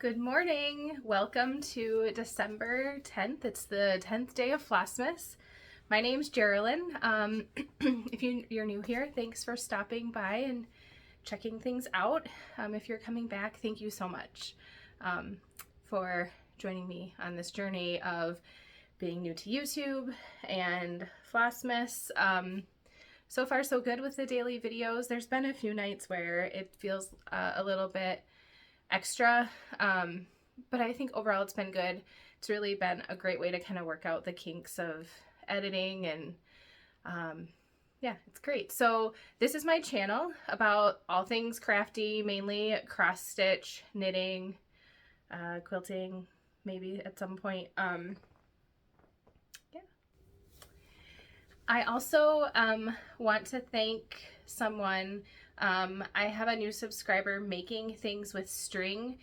Good morning. Welcome to December 10th. It's the 10th day of Flossmas. My name's Geraldine. If you're new here, thanks for stopping by and checking things out. If you're coming back, thank you so much for joining me on this journey of being new to YouTube and Flossmas. So far, so good with the daily videos. There's been a few nights where it feels a little bit extra, but I think overall it's been good. It's really been a great way to kind of work out the kinks of editing, and yeah, it's great. So this is my channel about all things crafty, mainly cross stitch, knitting, quilting, maybe at some point. Yeah. I also want to thank someone. I have a new subscriber making things with string.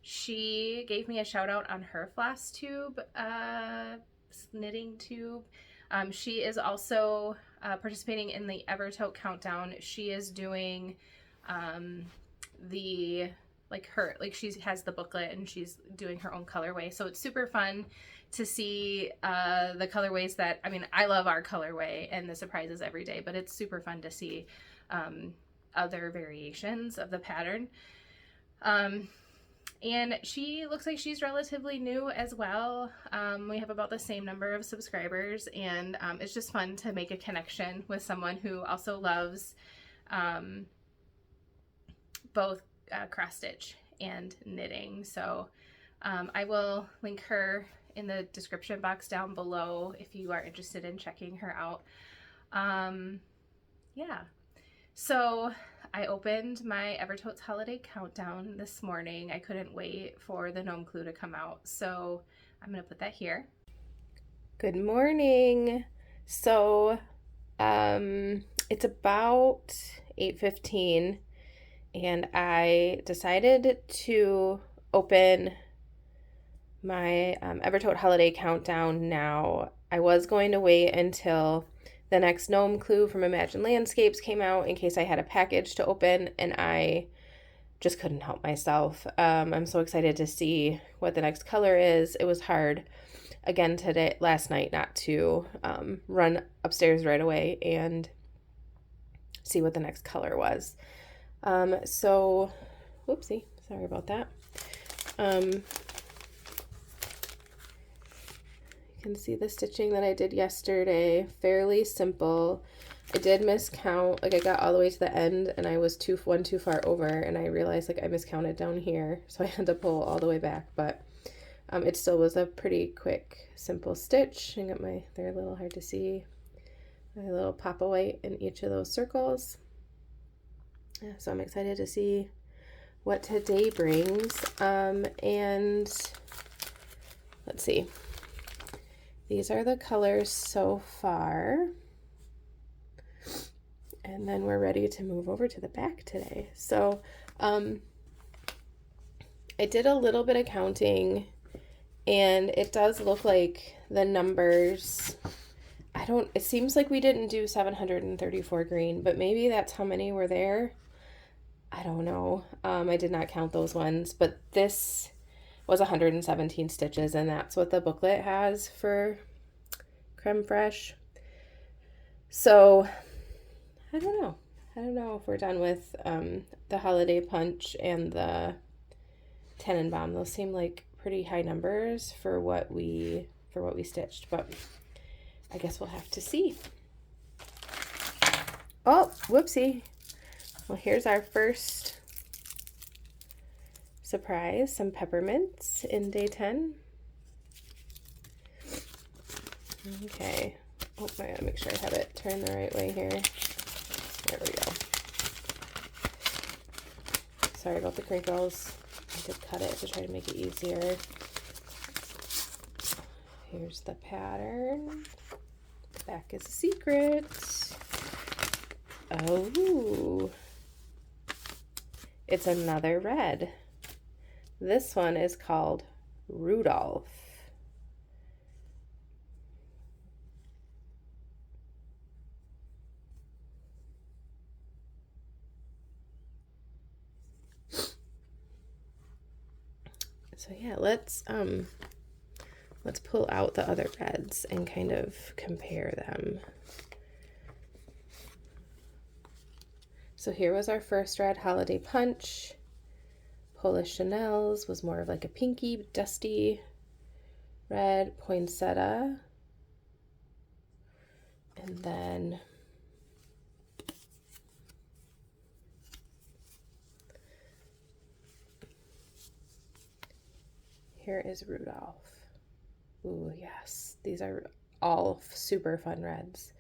She gave me a shout out on her floss tube, knitting tube. She is also participating in the Evertote countdown. She is doing she has the booklet and she's doing her own colorway. So it's super fun to see the colorways that, I love our colorway and the surprises every day, but it's super fun to see other variations of the pattern. And she looks like she's relatively new as well. We have about the same number of subscribers, and it's just fun to make a connection with someone who also loves both cross stitch and knitting. So I will link her in the description box down below if you are interested in checking her out. Yeah. So I opened my Evertotes holiday countdown this morning. I couldn't wait for the gnome clue to come out, so I'm gonna put that here. Good morning. So it's about 8:15 and I decided to open my Evertote holiday countdown now. I was going to wait until the next gnome clue from Imagine Landscapes came out in case I had a package to open, and I just couldn't help myself. I'm so excited to see what the next color is. It was hard again last night not to run upstairs right away and see what the next color was. So whoopsie, sorry about that. You can see the stitching that I did yesterday, fairly simple. I did miscount, like I got all the way to the end and I was one too far over, and I realized like I miscounted down here, so I had to pull all the way back, but it still was a pretty quick, simple stitch. I got they're a little hard to see, my little pop of white in each of those circles. Yeah, so I'm excited to see what today brings. And let's see. These are the colors so far. And then we're ready to move over to the back today. So I did a little bit of counting, and it does look like the numbers, it seems like we didn't do 734 green, but maybe that's how many were there. I don't know. I did not count those ones, but this was 117 stitches, and that's what the booklet has for Creme Fraiche. So I don't know if we're done with the holiday punch and the Tannenbaum. Those seem like pretty high numbers for what we stitched, but I guess we'll have to see. Oh, whoopsie. Well, here's our first surprise, some peppermints in day 10. Okay. Oh, I gotta make sure I have it turned the right way here. There we go. Sorry about the crinkles. I did cut it to try to make it easier. Here's the pattern. The back is a secret. Oh, it's another red. This one is called Rudolph. So yeah, let's pull out the other reds and kind of compare them. So here was our first red, Holiday Punch. Polish Chanel's was more of like a pinky, dusty red. Poinsettia. And then here is Rudolph. Ooh, yes. These are all super fun reds.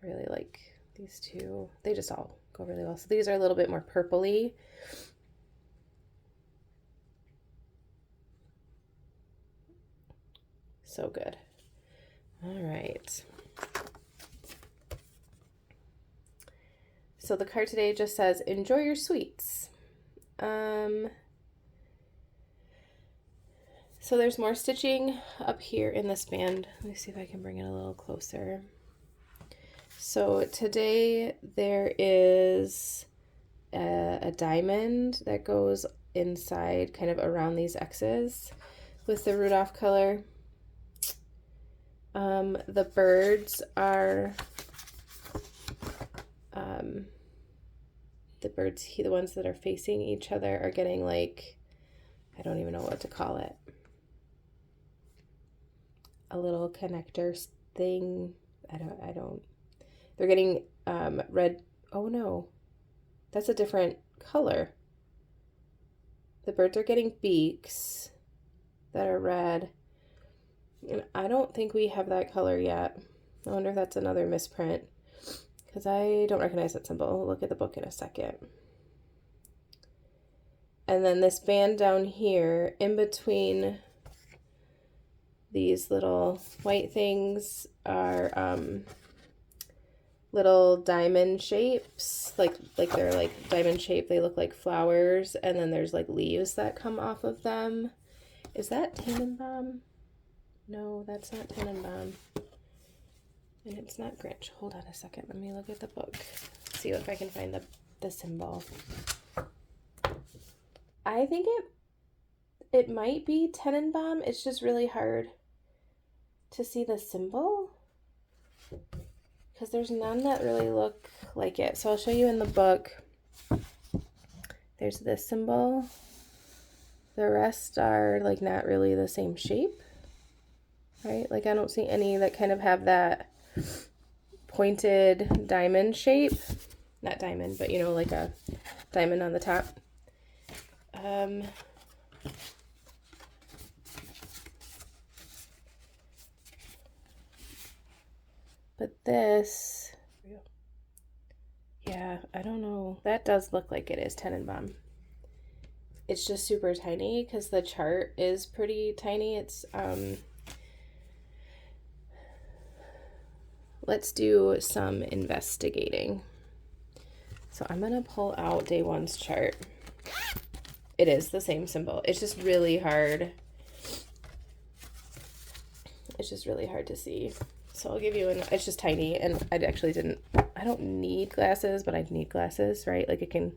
I really like these two. They just all go really well. So these are a little bit more purpley. So good. All right. So the card today just says, enjoy your sweets. So there's more stitching up here in this band. Let me see if I can bring it a little closer. So today there is a diamond that goes inside, kind of around these X's with the Rudolph color. The birds are the ones that are facing each other are getting like, I don't even know what to call it. A little connector thing. They're getting red. Oh no, that's a different color. The birds are getting beaks that are red. And I don't think we have that color yet. I wonder if that's another misprint, because I don't recognize that symbol. We'll look at the book in a second. And then this band down here, in between these little white things, are little diamond shapes. Like they're like diamond shaped. They look like flowers, and then there's like leaves that come off of them. Is that Tannenbaum? No, that's not Tannenbaum. And it's not Grinch. Hold on a second. Let me look at the book. See if I can find the symbol. I think it might be Tannenbaum. It's just really hard to see the symbol because there's none that really look like it. So I'll show you in the book. There's this symbol. The rest are like not really the same shape, right? Like I don't see any that kind of have that pointed diamond shape. Not diamond, but you know, like a diamond on the top. But this, yeah, I don't know. That does look like it is Tannenbaum. It's just super tiny because the chart is pretty tiny. It's, let's do some investigating. So I'm going to pull out day one's chart. It is the same symbol. It's just really hard. It's just really hard to see. So I'll give you it's just tiny, and I don't need glasses, but I need glasses, right? Like it can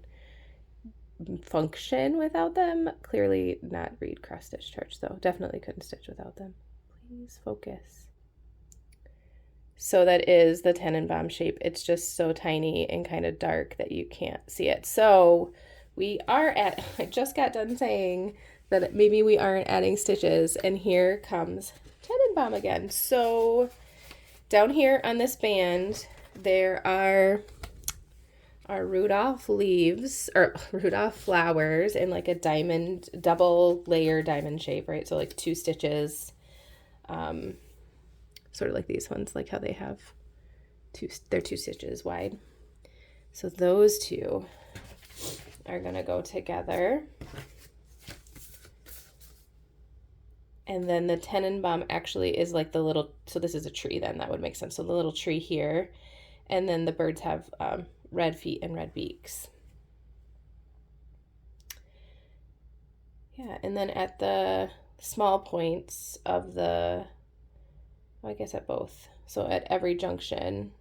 function without them. Clearly not read cross stitch charts though. Definitely couldn't stitch without them. Please focus. So that is the Tannenbaum shape. It's just so tiny and kind of dark that you can't see it. So I just got done saying that maybe we aren't adding stitches, and here comes Tannenbaum again. So down here on this band, there are our Rudolph leaves, or Rudolph flowers in like a diamond, double layer diamond shape, right? So like 2 stitches, sort of like these ones, like how they have they're 2 stitches wide. So those two are gonna go together. And then the Tannenbaum actually is like the little, so this is a tree then, that would make sense. So the little tree here, and then the birds have red feet and red beaks. Yeah, and then at the small points of the, well, I guess at both. So at every junction,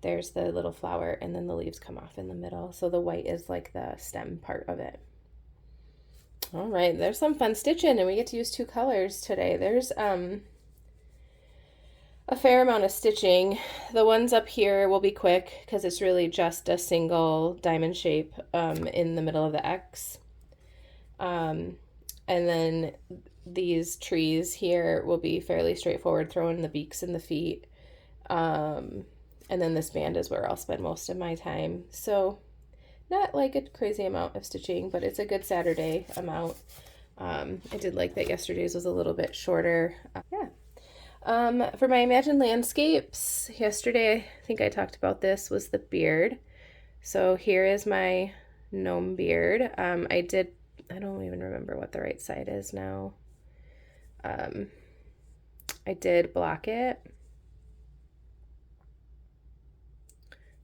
there's the little flower, and then the leaves come off in the middle. So the white is like the stem part of it. All right, there's some fun stitching, and we get to use two colors today. There's a fair amount of stitching. The ones up here will be quick because it's really just a single diamond shape in the middle of the X. And then these trees here will be fairly straightforward, throwing the beaks and the feet. And then this band is where I'll spend most of my time. So not like a crazy amount of stitching, but it's a good Saturday amount. I did like that yesterday's was a little bit shorter. For my Imagine Landscapes, yesterday, I think I talked about this, was the beard. So here is my gnome beard. I don't even remember what the right side is now. I did block it.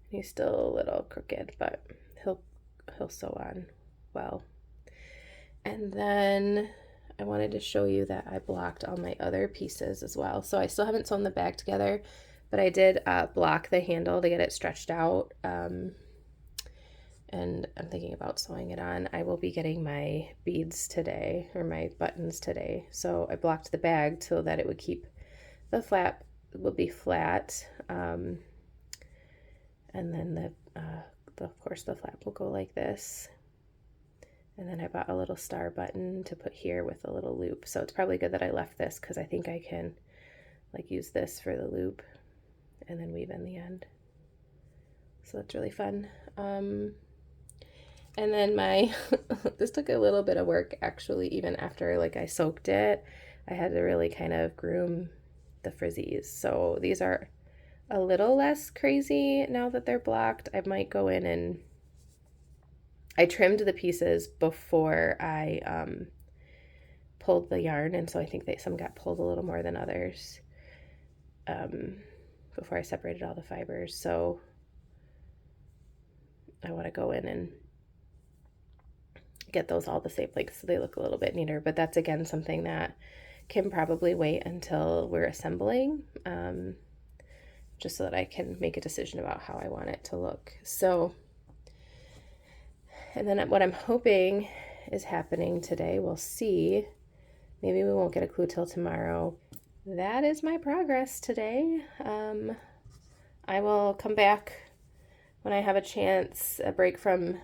He's still a little crooked, but he'll sew on well. And then I wanted to show you that I blocked all my other pieces as well. So I still haven't sewn the bag together, but I did block the handle to get it stretched out. And I'm thinking about sewing it on. I will be getting my beads today, or my buttons today. So I blocked the bag so that it would keep the flap will be flat. And then of course the flap will go like this. And then I bought a little star button to put here with a little loop. So it's probably good that I left this because I think I can like use this for the loop and then weave in the end. So that's really fun. And then this took a little bit of work actually, even after like I soaked it. I had to really kind of groom the frizzies. So these are a little less crazy now that they're blocked. I might go in and I trimmed the pieces before I pulled the yarn, and so I think some got pulled a little more than others before I separated all the fibers. So I want to go in and get those all the same length so they look a little bit neater. But that's again something that can probably wait until we're assembling, just so that I can make a decision about how I want it to look. So. And then what I'm hoping is happening today, we'll see. Maybe we won't get a clue till tomorrow. That is my progress today. I will come back when I have a chance, a break from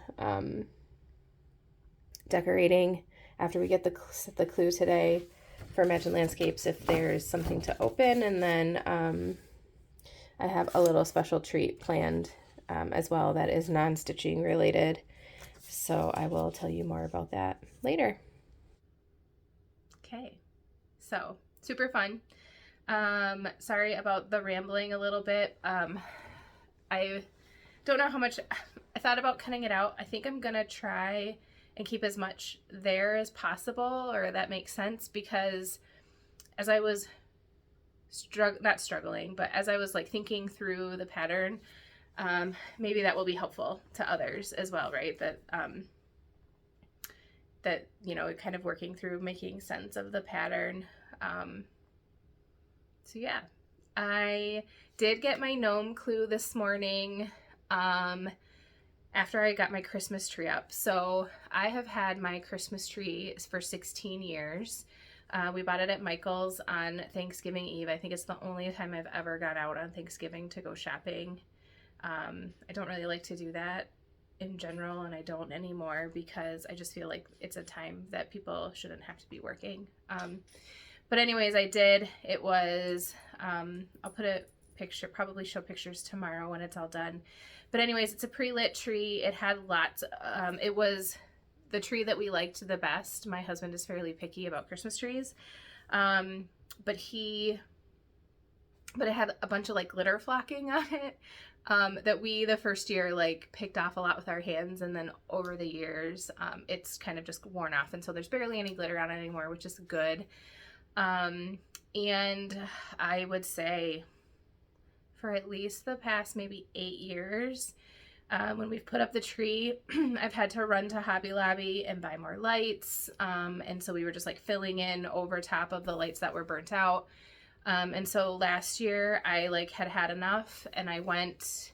decorating after we get the clue today for Imagine Landscapes if there's something to open. And then I have a little special treat planned as well that is non-stitching related. So I will tell you more about that later. Okay, so super fun. Sorry about the rambling a little bit. I don't know how much, I thought about cutting it out. I think I'm gonna try and keep as much there as possible, or that makes sense, because as I was not struggling, but as I was like thinking through the pattern, maybe that will be helpful to others as well, right? That you know, kind of working through making sense of the pattern. So yeah, I did get my gnome clue this morning after I got my Christmas tree up. So I have had my Christmas tree for 16 years. We bought it at Michael's on Thanksgiving Eve. I think it's the only time I've ever gone out on Thanksgiving to go shopping. I don't really like to do that in general, and I don't anymore because I just feel like it's a time that people shouldn't have to be working. But anyways, I did. It was, I'll put a picture, probably show pictures tomorrow when it's all done. But anyways, it's a pre-lit tree. It had lots, it was the tree that we liked the best. My husband is fairly picky about Christmas trees. But it had a bunch of like glitter flocking on it. That we the first year like picked off a lot with our hands, and then over the years it's kind of just worn off, and so there's barely any glitter on it anymore, which is good. And I would say for at least the past maybe 8 years, when we've put up the tree, I've had to run to Hobby Lobby and buy more lights, and so we were just like filling in over top of the lights that were burnt out. And so last year I like had enough, and I went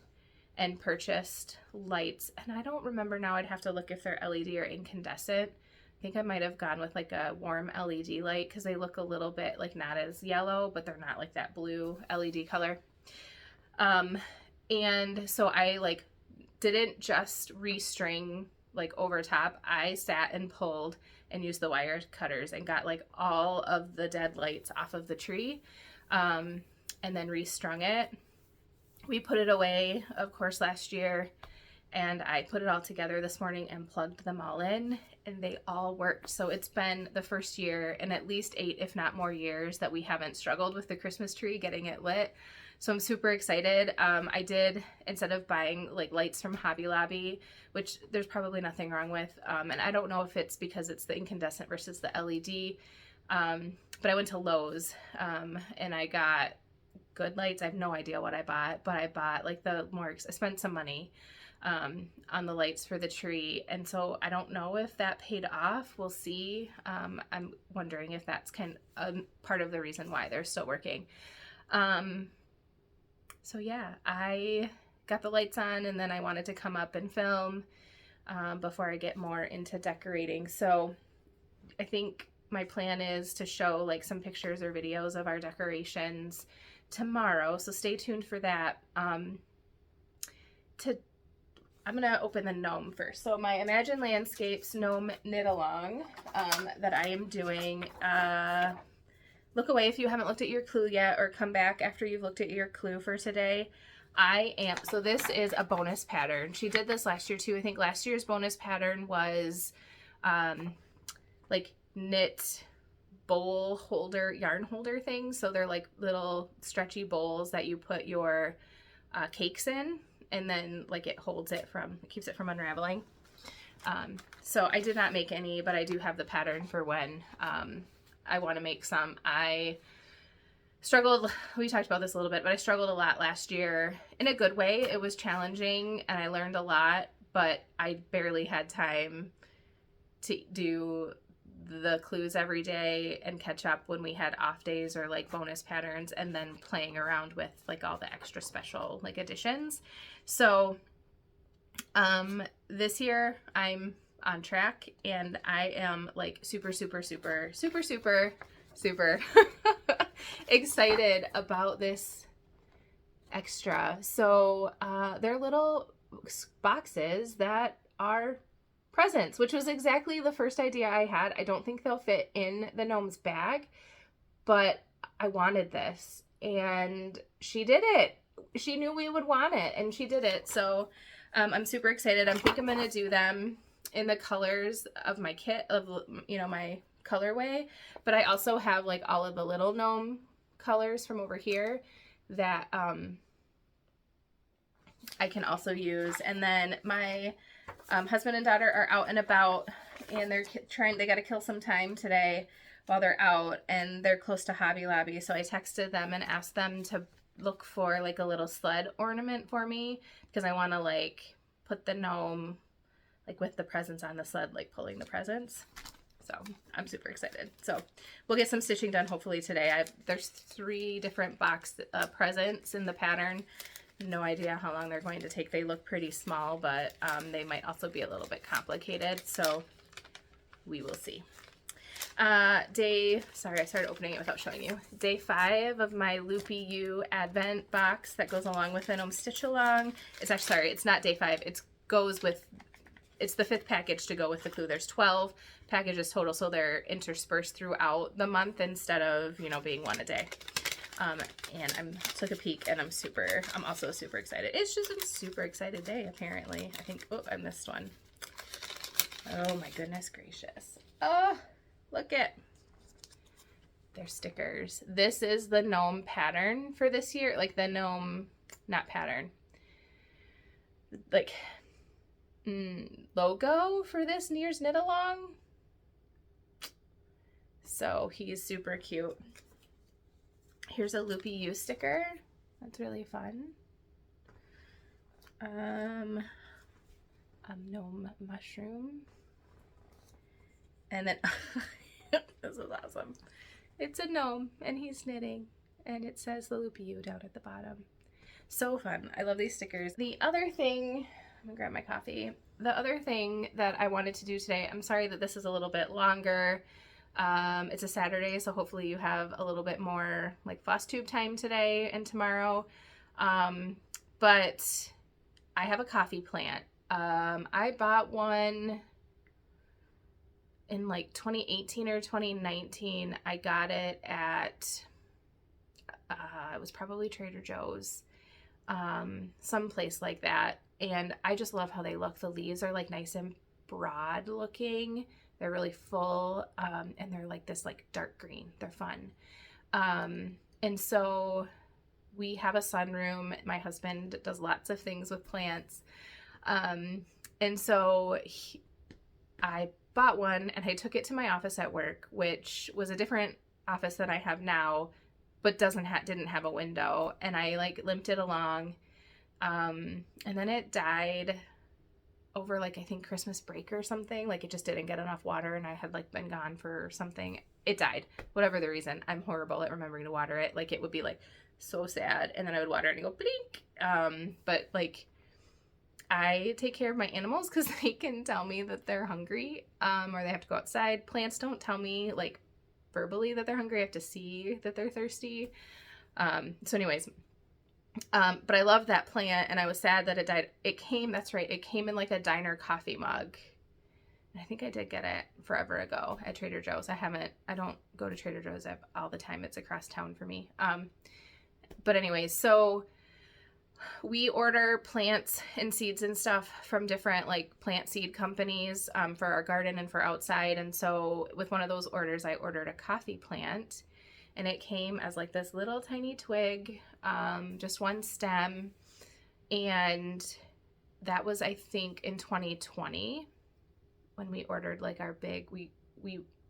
and purchased lights, and I don't remember now, I'd have to look if they're LED or incandescent. I think I might have gone with like a warm LED light because they look a little bit like not as yellow, but they're not like that blue LED color. And so I like didn't just restring like over top. I sat and pulled and used the wire cutters and got like all of the dead lights off of the tree, and then restrung it. We put it away, of course, last year, and I put it all together this morning and plugged them all in, and they all worked. So it's been the first year in at least 8, if not more years, that we haven't struggled with the Christmas tree getting it lit. So I'm super excited. I did, instead of buying like lights from Hobby Lobby, which there's probably nothing wrong with, and I don't know if it's because it's the incandescent versus the LED, but I went to Lowe's, and I got good lights. I have no idea what I bought, but I bought like I spent some money on the lights for the tree, and so I don't know if that paid off. We'll see. I'm wondering if that's kind of part of the reason why they're still working. So yeah, I got the lights on, and then I wanted to come up and film before I get more into decorating. So I think my plan is to show like some pictures or videos of our decorations tomorrow, so stay tuned for that. I'm gonna open the gnome first. So my Imagine Landscapes gnome knit along that I am doing. Look away if you haven't looked at your clue yet, or come back after you've looked at your clue for today. So this is a bonus pattern. She did this last year too. I think last year's bonus pattern was like knit bowl holder, yarn holder things. So they're like little stretchy bowls that you put your cakes in, and then like it keeps it from unraveling. So I did not make any, but I do have the pattern for when I want to make some. I struggled, we talked about this a little bit, but I struggled a lot last year in a good way. It was challenging and I learned a lot, but I barely had time to do the clues every day and catch up when we had off days or like bonus patterns, and then playing around with like all the extra special like additions. So this year I'm on track, and I am like super excited about this extra. So they're little boxes that are presents, which was exactly the first idea I had. I don't think they'll fit in the gnome's bag, but I wanted this, and she did it. She knew we would want it, and she did it. So I'm super excited. I think I'm gonna do them in the colors of my kit, of my colorway, but I also have like all of the little gnome colors from over here that I can also use. And then my husband and daughter are out and about, and they got to kill some time today while they're out, and they're close to Hobby Lobby. So I texted them and asked them to look for like a little sled ornament for me, because I want to like put the gnome like with the presents on the sled, like pulling the presents. So I'm super excited. So we'll get some stitching done hopefully today. There's 3 different box presents in the pattern. No idea how long they're going to take. They look pretty small, but they might also be a little bit complicated. So we will see. Sorry, I started opening it without showing you. Day 5 of my Loopy U Advent box that goes along with the gnome stitch along. It's actually, sorry, it's not day 5. It's the 5th package to go with the clue. There's 12 packages total, so they're interspersed throughout the month instead of, being one a day. And I took a peek, and I'm also super excited. It's just a super excited day, apparently. I think, I missed one. Oh my goodness gracious. Oh, look at their stickers. This is the gnome pattern for this year, like the gnome, not pattern, like logo for this year's knit along. So he's super cute. Here's a Loopy U sticker. That's really fun. A gnome mushroom. And then this is awesome. It's a gnome and he's knitting, and it says the Loopy U down at the bottom. So fun. I love these stickers. The other thing I'm gonna grab my coffee. The other thing that I wanted to do today, I'm sorry that this is a little bit longer. It's a Saturday, so hopefully you have a little bit more like floss tube time today and tomorrow. But I have a coffee plant. I bought one in like 2018 or 2019. I got it at, it was probably Trader Joe's, some place like that. And I just love how they look. The leaves are like nice and broad looking. They're really full, and they're like this like dark green. They're fun. And so we have a sunroom. My husband does lots of things with plants. And so I bought one and I took it to my office at work, which was a different office than I have now, but didn't have a window. And I like limped it along. And then it died over like, I think Christmas break or something. Like it just didn't get enough water and I had like been gone for something. It died, whatever the reason. I'm horrible at remembering to water it. Like it would be like so sad. And then I would water it and go blink. But like I take care of my animals because they can tell me that they're hungry, or they have to go outside. Plants don't tell me like verbally that they're hungry. I have to see that they're thirsty. So anyways, but I love that plant and I was sad that it died. It came, that's right, it came in like a diner coffee mug. And I think I did get it forever ago at Trader Joe's. I don't go to Trader Joe's all the time. It's across town for me. But anyways, so we order plants and seeds and stuff from different like plant seed companies, for our garden and for outside. And so with one of those orders, I ordered a coffee plant. And it came as like this little tiny twig, just one stem. And that was, I think, in 2020 when we ordered like our big, we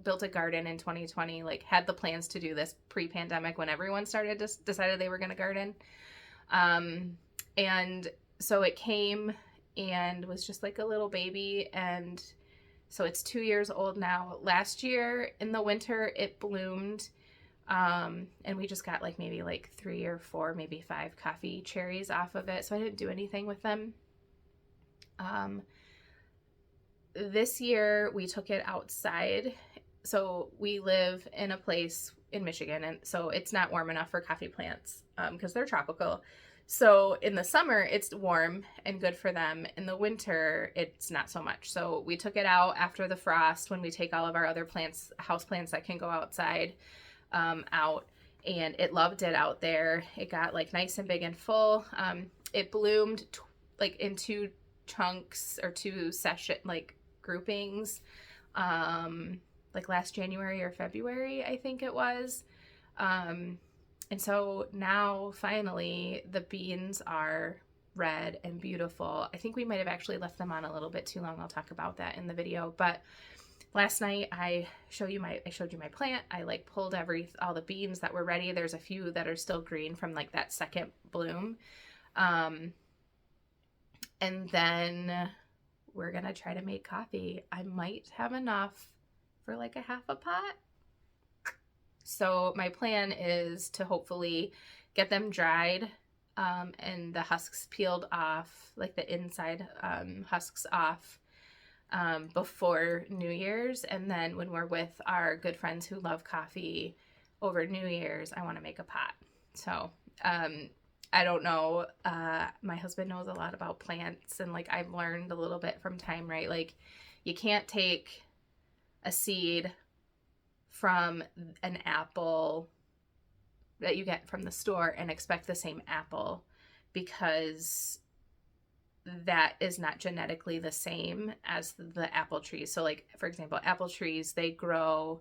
built a garden in 2020, like had the plans to do this pre-pandemic when everyone decided they were going to garden. And so it came and was just like a little baby. And so it's 2 years old now. Last year in the winter, it bloomed. And we just got like maybe like 3 or 4, maybe 5 coffee cherries off of it. So I didn't do anything with them. This year we took it outside. So we live in a place in Michigan, and so it's not warm enough for coffee plants, because they're tropical. So in the summer it's warm and good for them. In the winter, it's not so much. So we took it out after the frost when we take all of our other plants, house plants that can go outside, out, and it loved it out there. It got like nice and big and full. It bloomed like in 2 chunks or 2 session like groupings, like last January or February, I think it was. And so now finally the beans are red and beautiful. I think we might have actually left them on a little bit too long. I'll talk about that in the video, but last night I showed you my plant. I like pulled all the beans that were ready. There's a few that are still green from like that second bloom. And then we're gonna try to make coffee. I might have enough for like a half a pot. So my plan is to hopefully get them dried, and the husks peeled off, like the inside husks off, before New Year's. And then when we're with our good friends who love coffee over New Year's, I want to make a pot. So I don't know, my husband knows a lot about plants, and like I've learned a little bit from time, right? Like you can't take a seed from an apple that you get from the store and expect the same apple, because that is not genetically the same as the apple trees. So like, for example, apple trees, they grow,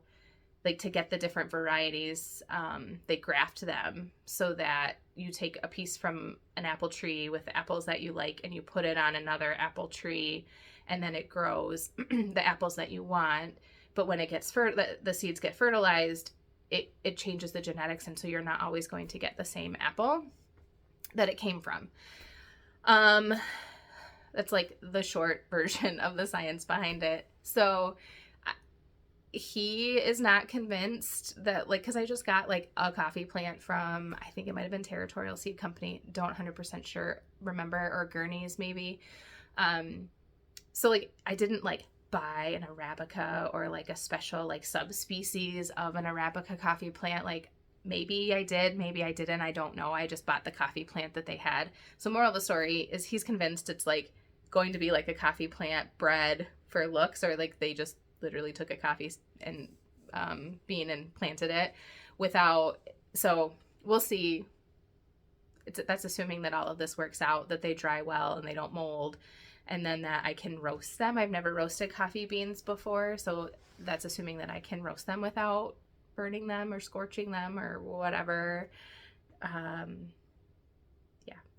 like to get the different varieties, they graft them so that you take a piece from an apple tree with apples that you like and you put it on another apple tree, and then it grows the apples that you want. But when it gets the seeds get fertilized, it changes the genetics, and so you're not always going to get the same apple that it came from. That's like the short version of the science behind it. So he is not convinced that, like, because I just got like a coffee plant from, I think it might have been Territorial Seed Company, don't 100% remember, or Gurney's maybe. So like I didn't like buy an Arabica or like a special like subspecies of an Arabica coffee plant. Like maybe I did, maybe I didn't, I don't know. I just bought the coffee plant that they had. So moral of the story is he's convinced it's like going to be like a coffee plant bred for looks, or like they just literally took a coffee and bean and planted it without. So we'll see. That's assuming that all of this works out, that they dry well and they don't mold, and then that I can roast them. I've never roasted coffee beans before, so that's assuming that I can roast them without burning them or scorching them or whatever. Yeah,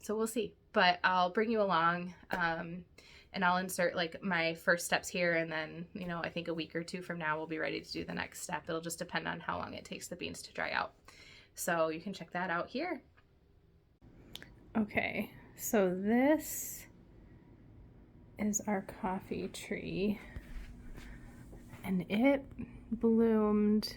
so we'll see. But I'll bring you along, and I'll insert like my first steps here, and then, you know, I think a week or two from now we'll be ready to do the next step. It'll just depend on how long it takes the beans to dry out. So you can check that out here. Okay, so this is our coffee tree, and it bloomed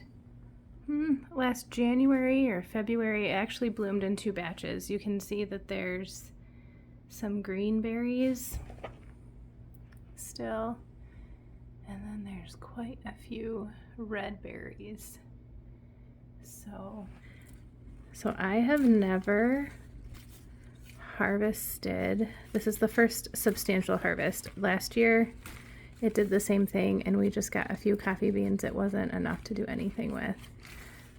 last January or February. It actually bloomed in 2 batches. You can see that there's some green berries still, and then there's quite a few red berries. So I have never harvested. This is the first substantial harvest. Last year it did the same thing and we just got a few coffee beans. It wasn't enough to do anything with.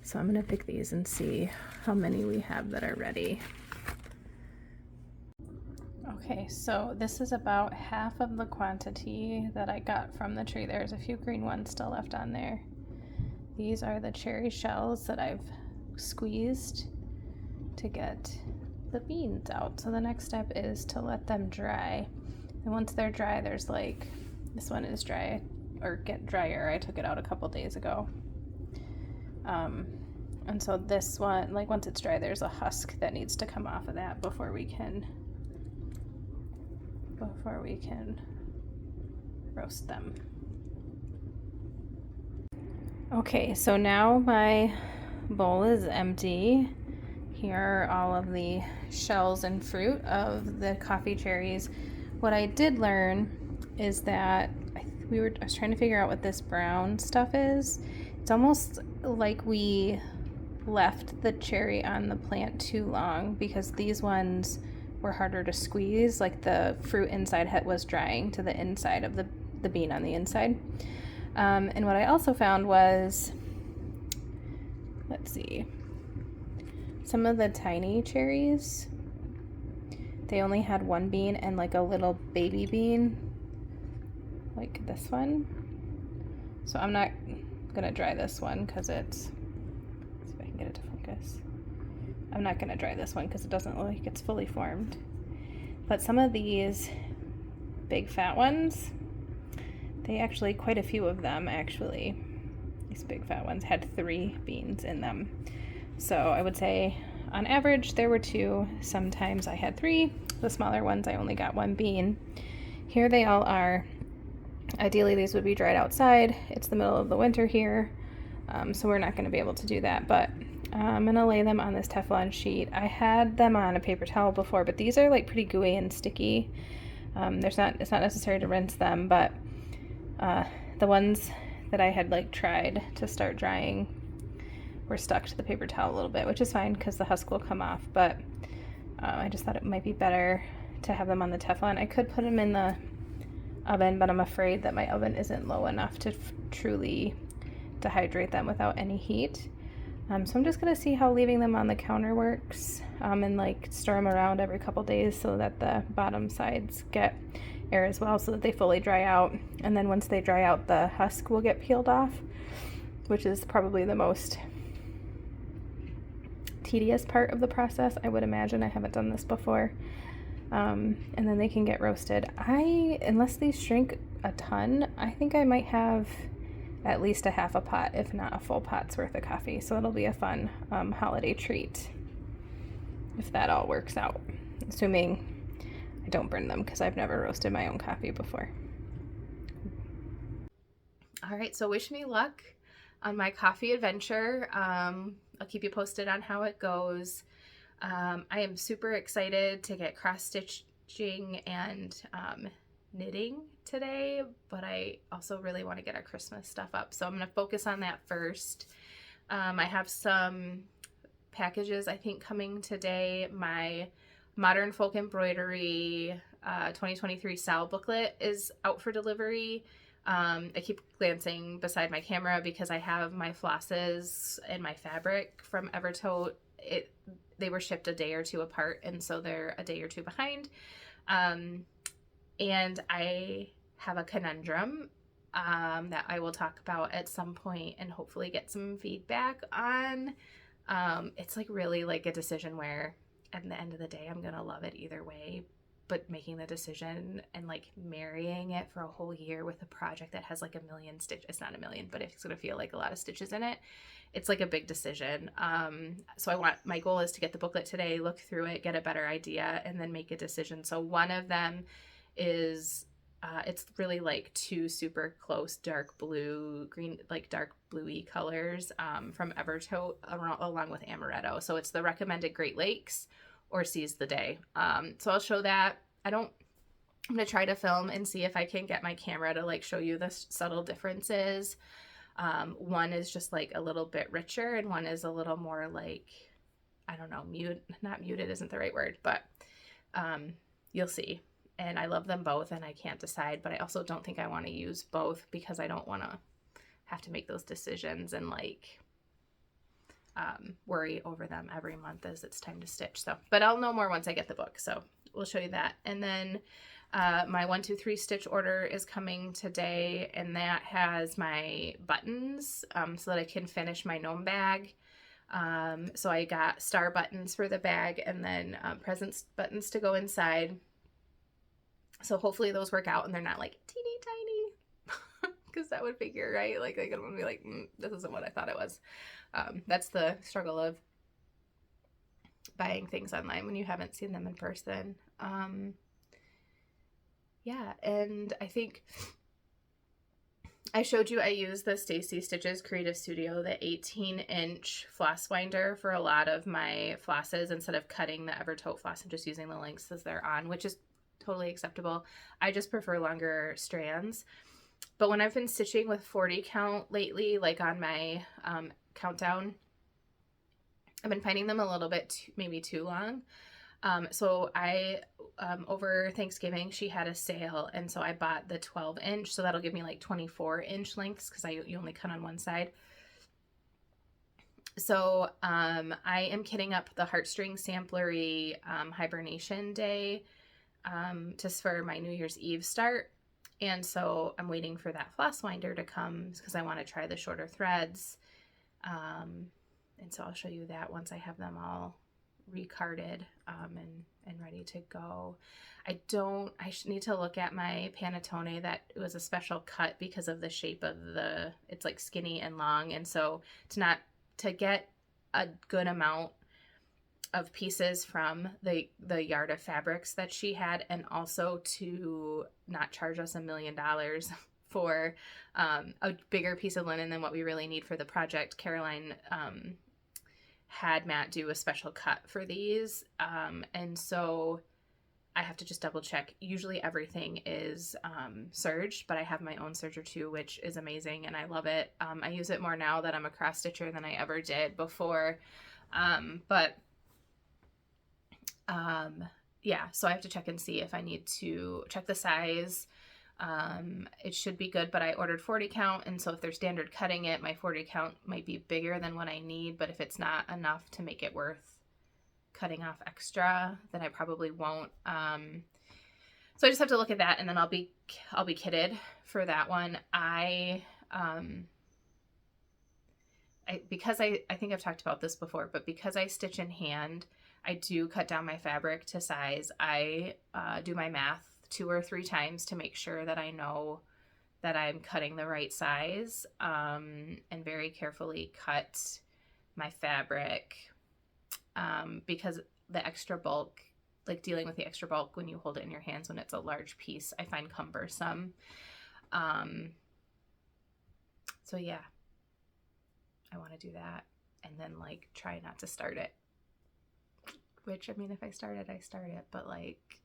So I'm gonna pick these and see how many we have that are ready. Okay, so this is about half of the quantity that I got from the tree. There's a few green ones still left on there. These are the cherry shells that I've squeezed to get the beans out. So the next step is to let them dry, and once they're dry, there's like, this one is dry or get drier. I took it out a couple days ago, and so this one, like once it's dry, there's a husk that needs to come off of that before we can roast them. Okay, so now my bowl is empty. Here are all of the shells and fruit of the coffee cherries. What I did learn is that I was trying to figure out what this brown stuff is. It's almost like we left the cherry on the plant too long, because these ones were harder to squeeze. Like the fruit inside was drying to the inside of the bean on the inside. And what I also found was, let's see, some of the tiny cherries, they only had 1 bean and like a little baby bean, like this one. So I'm not gonna dry this one because it's, let's see if I can get it to focus. I'm not gonna dry this one because it doesn't look like it's fully formed. But some of these big fat ones, they actually, quite a few of them actually, these big fat ones had 3 beans in them. So I would say on average there were 2. Sometimes I had 3. The smaller ones I only got 1 bean. Here they all are. Ideally these would be dried outside. It's the middle of the winter here, so we're not going to be able to do that, but I'm going to lay them on this Teflon sheet. I had them on a paper towel before, but these are like pretty gooey and sticky. It's not necessary to rinse them, but the ones that I had like tried to start drying were stuck to the paper towel a little bit, which is fine because the husk will come off, but I just thought it might be better to have them on the Teflon. I could put them in the oven, but I'm afraid that my oven isn't low enough to truly dehydrate them without any heat. So I'm just gonna see how leaving them on the counter works, and like stir them around every couple days so that the bottom sides get air as well, so that they fully dry out. And then once they dry out, the husk will get peeled off, which is probably the most tedious part of the process, I would imagine. I haven't done this before. And then they can get roasted. Unless these shrink a ton, I think I might have at least a half a pot, if not a full pot's worth of coffee. So it'll be a fun holiday treat if that all works out, assuming I don't burn them, because I've never roasted my own coffee before. All right, so wish me luck on my coffee adventure. I'll keep you posted on how it goes. I am super excited to get cross stitching and knitting today, but I also really want to get our Christmas stuff up. So I'm going to focus on that first. I have some packages, I think, coming today. My Modern Folk Embroidery 2023 SAL booklet is out for delivery. I keep glancing beside my camera because I have my flosses and my fabric from Evertote. They were shipped a day or two apart, and so they're a day or two behind. And I have a conundrum that I will talk about at some point and hopefully get some feedback on. It's like really like a decision where at the end of the day, I'm going to love it either way, but making the decision and like marrying it for a whole year with a project that has like a million stitches, it's not a million, but it's going to feel like a lot of stitches in it. It's like a big decision. So my goal is to get the booklet today, look through it, get a better idea, and then make a decision. So one of them is, it's really like two super close dark blue, green, like dark bluey colors from Evertote along with Amaretto. So it's the recommended Great Lakes or Seize the Day. So I'll show that. I'm going to try to film and see if I can get my camera to like show you the subtle differences. One is just like a little bit richer and one is a little more like, I don't know, not muted isn't the right word, but you'll see. And I love them both and I can't decide, but I also don't think I want to use both because I don't want to have to make those decisions and like worry over them every month as it's time to stitch. So, but I'll know more once I get the book. So we'll show you that. And then my 1, 2, 3 stitch order is coming today, and that has my buttons so that I can finish my gnome bag. So I got star buttons for the bag and then presents buttons to go inside. So hopefully those work out and they're not like teeny tiny because that would figure, right? Like I'm gonna be like, this isn't what I thought it was. That's the struggle of buying things online when you haven't seen them in person. Yeah, and I think I showed you I use the Stacy Stitches Creative Studio, the 18-inch floss winder for a lot of my flosses instead of cutting the Evertote floss and just using the lengths as they're on, which is totally acceptable. I just prefer longer strands. But when I've been stitching with 40 count lately, like on my countdown, I've been finding them a little bit maybe too long. So I, over Thanksgiving, she had a sale, and so I bought the 12-inch, so that'll give me like 24-inch lengths because you only cut on one side. So I am kitting up the Heartstring Samplery Hibernation Day just for my New Year's Eve start. And so I'm waiting for that floss winder to come because I want to try the shorter threads. And so I'll show you that once I have them all recarded and ready to go. I need to look at my Panettone. That it was a special cut because of the shape of it's like skinny and long. And so to get a good amount of pieces from the yard of fabrics that she had, and also to not charge us $1 million for a bigger piece of linen than what we really need for the project, Caroline had Matt do a special cut for these, and so I have to just double check. Usually everything is serged, but I have my own serger too, which is amazing and I love it. I use it more now that I'm a cross stitcher than I ever did before, yeah, so I have to check and see if I need to check the size. It should be good, but I ordered 40 count, and so if they're standard cutting it, my 40 count might be bigger than what I need, but if it's not enough to make it worth cutting off extra, then I probably won't. So I just have to look at that, and then I'll be kitted for that one. Because I think I've talked about this before, but because I stitch in hand, I do cut down my fabric to size. I do my math 2 or 3 times to make sure that I know that I'm cutting the right size, and very carefully cut my fabric, because the extra bulk, like dealing with the extra bulk when you hold it in your hands when it's a large piece, I find cumbersome. So yeah, I want to do that, and then like try not to start it. Which, I mean, if I start it, I start it, but like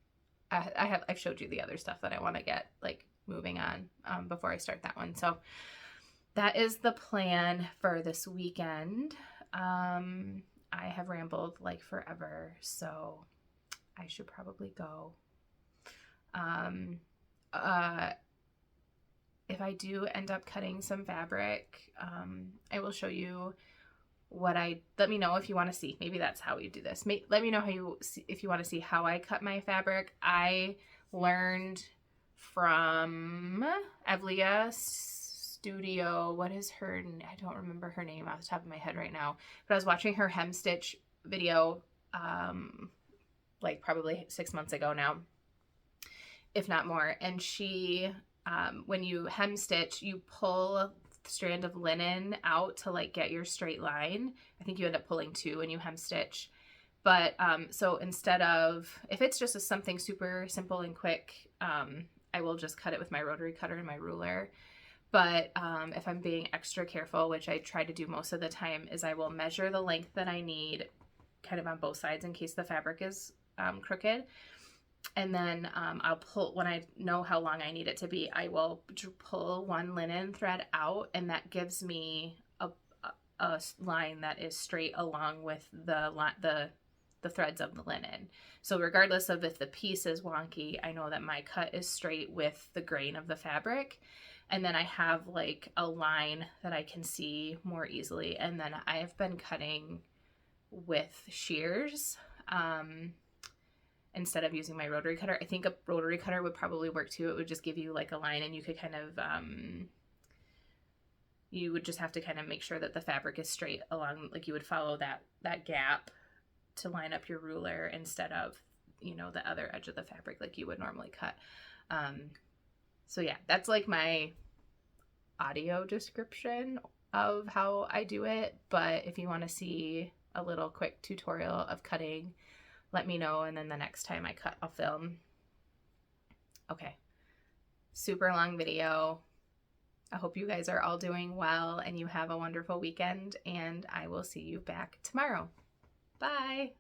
I've showed you the other stuff that I want to get like moving on before I start that one. So that is the plan for this weekend. I have rambled like forever, so I should probably go. If I do end up cutting some fabric, I will show you let me know if you want to see. Maybe that's how we do this. Let me know if you want to see how I cut my fabric. I learned from Evlia Studio. What is her? I don't remember her name off the top of my head right now, but I was watching her hem stitch video, like probably 6 months ago now, if not more. And she, when you hem stitch, you pull a strand of linen out to like get your straight line. I think you end up pulling 2 when you hem stitch. But so instead of, if it's just something super simple and quick, I will just cut it with my rotary cutter and my ruler. But if I'm being extra careful, which I try to do most of the time, is I will measure the length that I need kind of on both sides in case the fabric is crooked. And then I'll pull, when I know how long I need it to be, I will pull one linen thread out, and that gives me a line that is straight along with the threads of the linen. So regardless of if the piece is wonky, I know that my cut is straight with the grain of the fabric. And then I have like a line that I can see more easily. And then I have been cutting with shears instead of using my rotary cutter. I think a rotary cutter would probably work too. It would just give you like a line, and you could kind of, you would just have to kind of make sure that the fabric is straight along, like you would follow that gap to line up your ruler instead of, you know, the other edge of the fabric like you would normally cut. So yeah, that's like my audio description of how I do it. But if you want to see a little quick tutorial of cutting, let me know, and then the next time I cut, I'll film. Okay, super long video. I hope you guys are all doing well and you have a wonderful weekend, and I will see you back tomorrow. Bye.